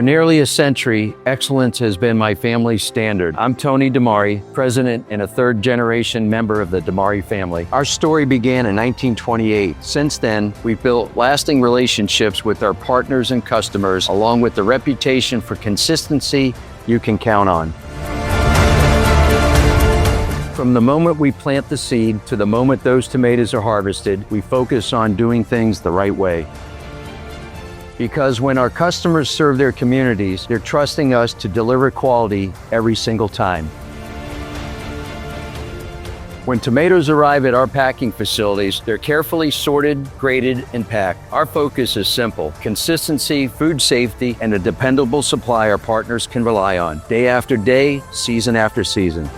nearly a century, excellence has been my family's standard. I'm Tony DiMare, president and a third-generation member of the DiMare family. Our story began in 1928. Since then, we've built lasting relationships with our partners and customers, along with the reputation for consistency you can count on. From the moment we plant the seed to the moment those tomatoes are harvested, we focus on doing things the right way. Because when our customers serve their communities, they're trusting us to deliver quality every single time. When tomatoes arrive at our packing facilities, they're carefully sorted, graded, and packed. Our focus is simple: consistency, food safety, and a dependable supply our partners can rely on, day after day, season after season.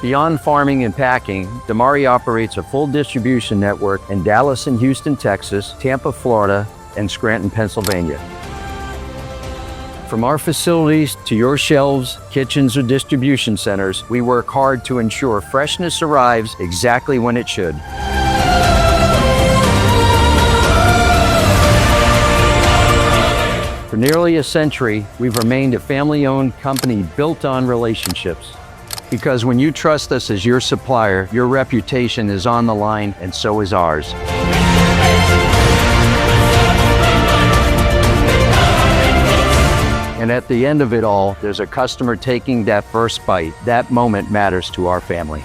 Beyond farming and packing, DiMare operates a full distribution network in Dallas and Houston, Texas, Tampa, Florida, and Scranton, Pennsylvania. From our facilities to your shelves, kitchens, or distribution centers, we work hard to ensure freshness arrives exactly when it should. For nearly a century, we've remained a family-owned company built on relationships. Because when you trust us as your supplier, your reputation is on the line, and so is ours. And at the end of it all, there's a customer taking that first bite. That moment matters to our family.